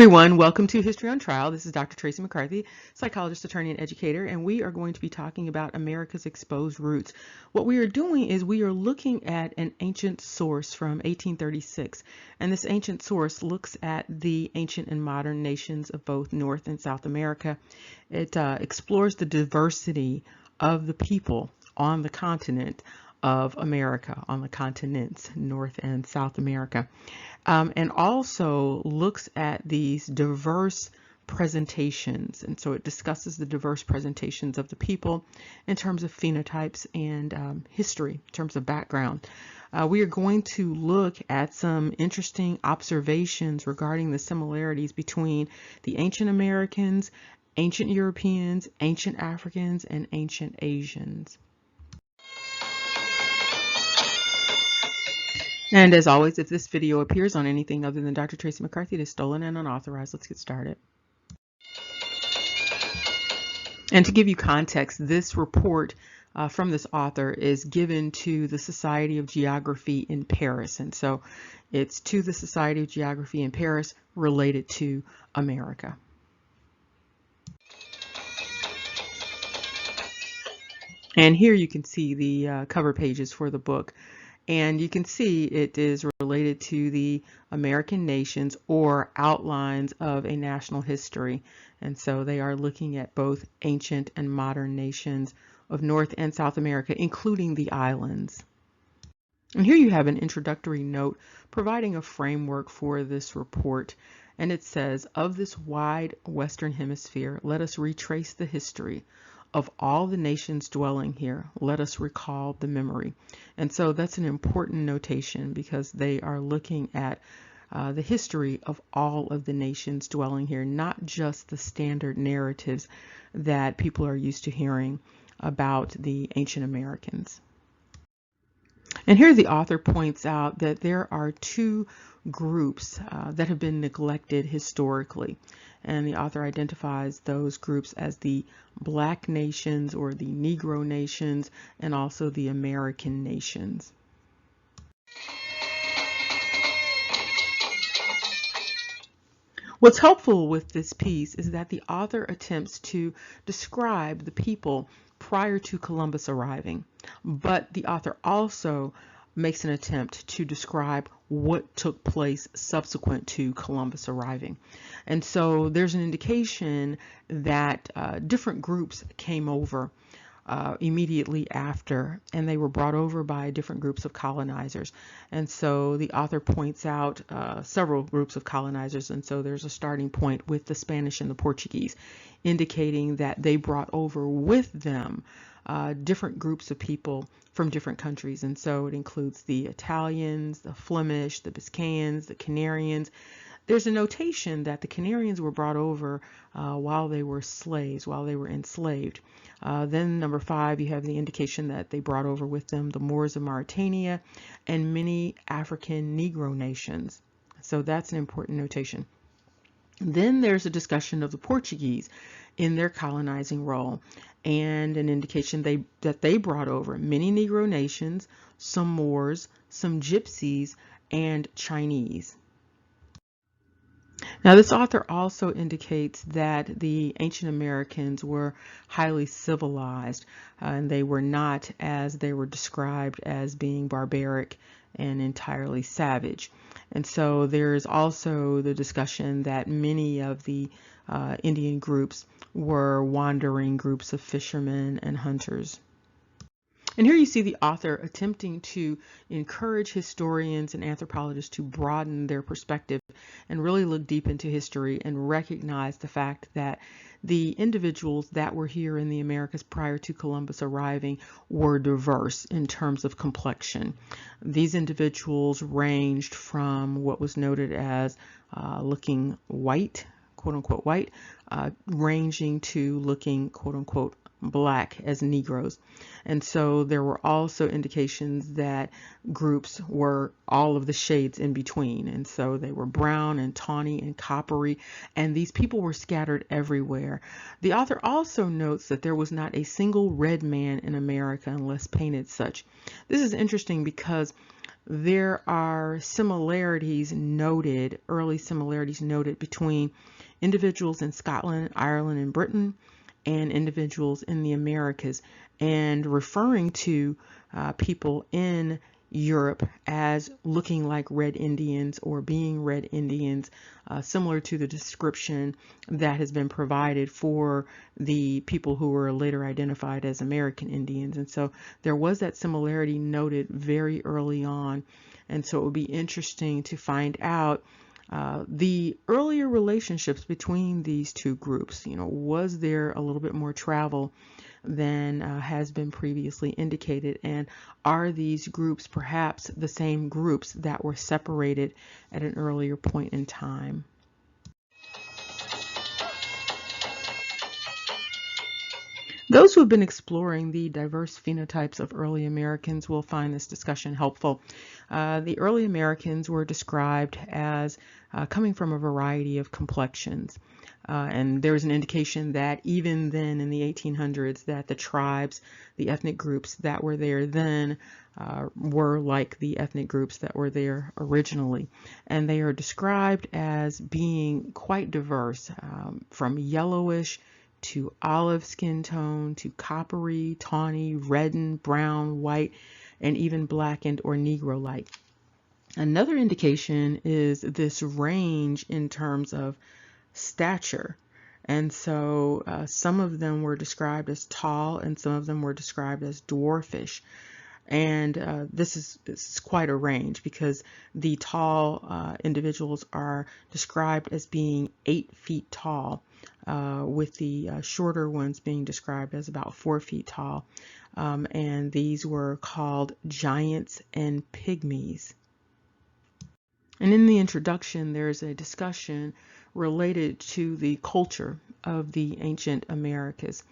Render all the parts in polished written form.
everyone, welcome to History on Trial. This is Dr. Tracey McCarthy, psychologist, attorney, and educator, and we are going to be talking about America's exposed roots. What we are doing is we are looking at an ancient source from 1836, and this ancient source looks at the ancient and modern nations of both North and South America. It explores the diversity of the people on the continent of America, on the continents, North and South America. And also looks at these diverse presentations. And so it discusses the diverse presentations of the people in terms of phenotypes and history, in terms of background. We are going to look at some interesting observations regarding the similarities between the ancient Americans, ancient Europeans, ancient Africans, and ancient Asians. And as always, if this video appears on anything other than Dr. Tracey McCarthy, it is stolen and unauthorized. Let's get started. And to give you context, this report from this author is given to the Society of Geography in Paris. And so it's to the Society of Geography in Paris related to America. And here you can see the cover pages for the book. And you can see it is related to the American nations or outlines of a national history. And so they are looking at both ancient and modern nations of North and South America, including the islands. And here you have an introductory note providing a framework for this report. And it says, of this wide Western Hemisphere, let us retrace the history of all the nations dwelling here. Let us recall the memory. And so that's an important notation because they are looking at the history of all of the nations dwelling here, not just the standard narratives that people are used to hearing about the ancient Americans. And here the author points out that there are two groups that have been neglected historically. And the author identifies those groups as the Black nations or the Negro nations and also the American nations. What's helpful with this piece is that the author attempts to describe the people prior to Columbus arriving, but the author also makes an attempt to describe what took place subsequent to Columbus arriving. And so there's an indication that different groups came over immediately after, and they were brought over by different groups of colonizers. And so the author points out several groups of colonizers, and so there's a starting point with the Spanish and the Portuguese, indicating that they brought over with them different groups of people from different countries. And so it includes the Italians, the Flemish, the Biscayans, the Canarians. There's a notation that the Canarians were brought over while they were slaves, while they were enslaved. Then number 5, you have the indication that they brought over with them the Moors of Mauritania and many African Negro nations. So that's an important notation. Then there's a discussion of the Portuguese in their colonizing role and an indication that they brought over many Negro nations, some Moors, some Gypsies, and Chinese. Now, this author also indicates that the ancient Americans were highly civilized, and they were not, as they were described, as being barbaric and entirely savage. And so there's also the discussion that many of the Indian groups were wandering groups of fishermen and hunters. And here you see the author attempting to encourage historians and anthropologists to broaden their perspective and really look deep into history and recognize the fact that the individuals that were here in the Americas prior to Columbus arriving were diverse in terms of complexion. These individuals ranged from what was noted as looking white, quote unquote white, ranging to looking quote unquote Black as Negroes. And so there were also indications that groups were all of the shades in between. And so they were brown and tawny and coppery, and these people were scattered everywhere. The author also notes that there was not a single red man in America unless painted such. This is interesting because there are similarities noted, early similarities noted between individuals in Scotland, Ireland, and Britain, and individuals in the Americas, and referring to people in Europe as looking like red Indians or being red Indians, similar to the description that has been provided for the people who were later identified as American Indians. And so there was that similarity noted very early on. And so it would be interesting to find out the earlier relationships between these two groups. Was there a little bit more travel than has been previously indicated? And are these groups perhaps the same groups that were separated at an earlier point in time? Those who have been exploring the diverse phenotypes of early Americans will find this discussion helpful. The early Americans were described as coming from a variety of complexions. And there's an indication that even then in the 1800s that the tribes, the ethnic groups that were there then were like the ethnic groups that were there originally. And they are described as being quite diverse, from yellowish to olive skin tone to coppery, tawny, reddened, brown, white, and even blackened or Negro-like. Another indication is this range in terms of stature. And so some of them were described as tall and some of them were described as dwarfish. And this is quite a range, because the tall individuals are described as being 8 feet tall, with the shorter ones being described as about 4 feet tall. And these were called giants and pygmies. And in the introduction, there's a discussion related to the culture of the ancient Americas.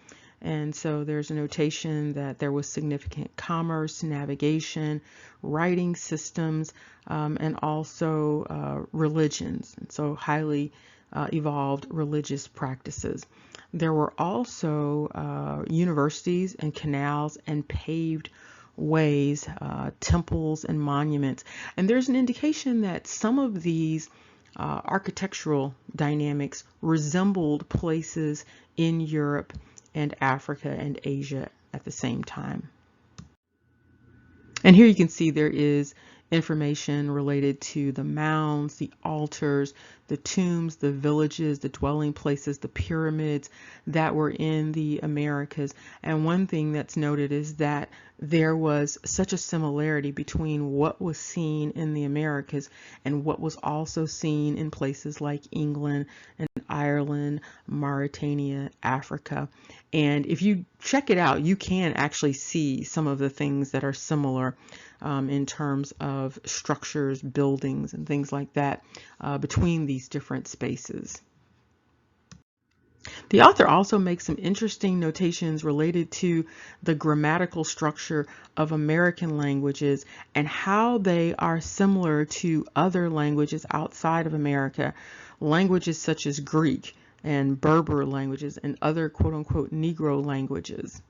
And so there's a notation that there was significant commerce, navigation, writing systems, and also religions, and so highly evolved religious practices. There were also universities and canals and paved ways, temples and monuments. And there's an indication that some of these architectural dynamics resembled places in Europe and Africa and Asia at the same time. And here you can see there is information related to the mounds, the altars, the tombs, the villages, the dwelling places, the pyramids that were in the Americas. And one thing that's noted is that there was such a similarity between what was seen in the Americas and what was also seen in places like England and Ireland, Mauritania, Africa. And if you check it out, you can actually see some of the things that are similar in terms of structures, buildings, and things like that between these different spaces. The author also makes some interesting notations related to the grammatical structure of American languages and how they are similar to other languages outside of America, languages such as Greek and Berber languages and other quote-unquote Negro languages.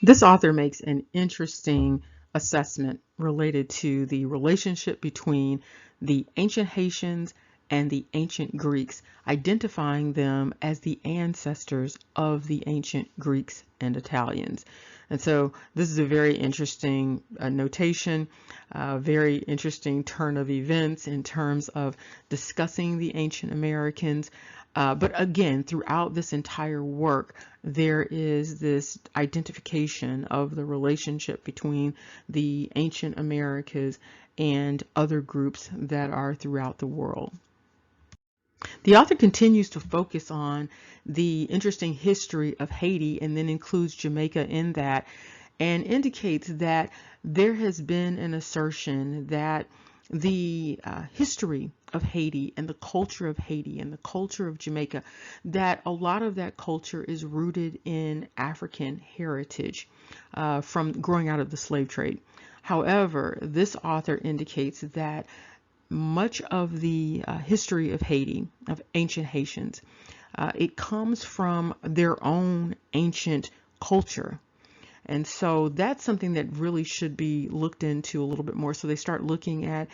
This author makes an interesting assessment related to the relationship between the ancient Haitians and the ancient Greeks, identifying them as the ancestors of the ancient Greeks and Italians. And so this is a very interesting notation, very interesting turn of events in terms of discussing the ancient Americans. But again, throughout this entire work, there is this identification of the relationship between the ancient Americas and other groups that are throughout the world. The author continues to focus on the interesting history of Haiti and then includes Jamaica in that, and indicates that there has been an assertion that the history of Haiti and the culture of Haiti and the culture of Jamaica, that a lot of that culture is rooted in African heritage from growing out of the slave trade. However, this author indicates that much of the history of Haiti, of ancient Haitians, it comes from their own ancient culture. And so that's something that really should be looked into a little bit more. So they start looking at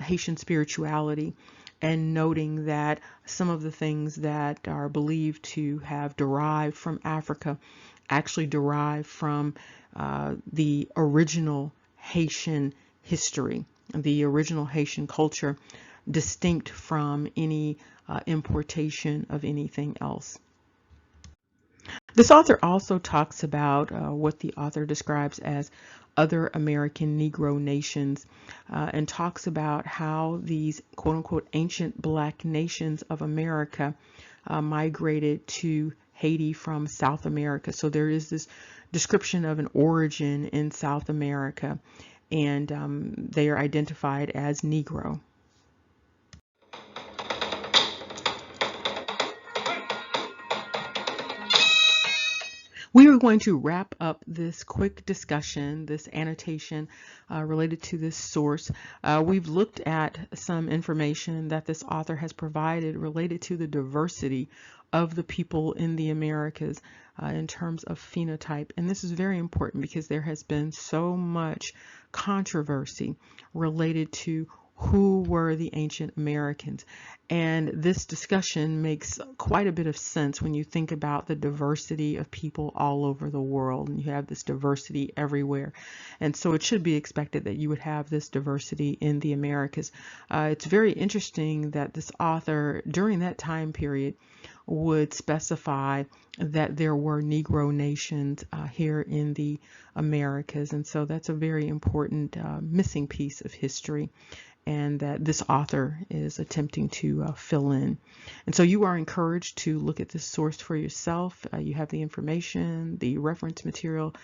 Haitian spirituality and noting that some of the things that are believed to have derived from Africa actually derive from the original Haitian history, the original Haitian culture, distinct from any importation of anything else. This author also talks about what the author describes as other American Negro nations, and talks about how these quote unquote ancient black nations of America migrated to Haiti from South America. So there is this description of an origin in South America, and they are identified as Negro. We are going to wrap up this quick discussion, this annotation related to this source. We've looked at some information that this author has provided related to the diversity of the people in the Americas in terms of phenotype. And this is very important because there has been so much controversy related to who were the ancient Americans. And this discussion makes quite a bit of sense when you think about the diversity of people all over the world, and you have this diversity everywhere. And so it should be expected that you would have this diversity in the Americas. It's very interesting that this author, during that time period, would specify that there were Negro nations here in the Americas. And so that's a very important missing piece of history, and that this author is attempting to fill in. And so you are encouraged to look at this source for yourself. You have the information, the reference material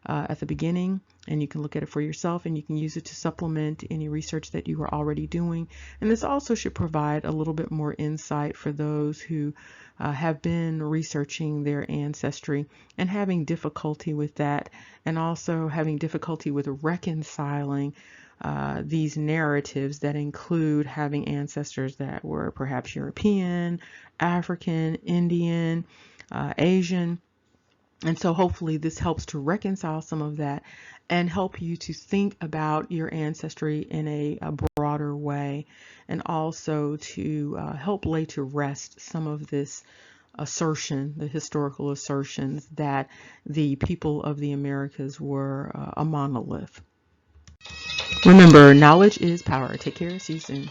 at the beginning, and you can look at it for yourself, and you can use it to supplement any research that you are already doing. And this also should provide a little bit more insight for those who have been researching their ancestry and having difficulty with that, and also having difficulty with reconciling these narratives that include having ancestors that were perhaps European, African, Indian, Asian. And so hopefully this helps to reconcile some of that and help you to think about your ancestry in a broader way, and also to help lay to rest some of this assertion, the historical assertions that the people of the Americas were a monolith. Remember, knowledge is power. Take care. See you soon.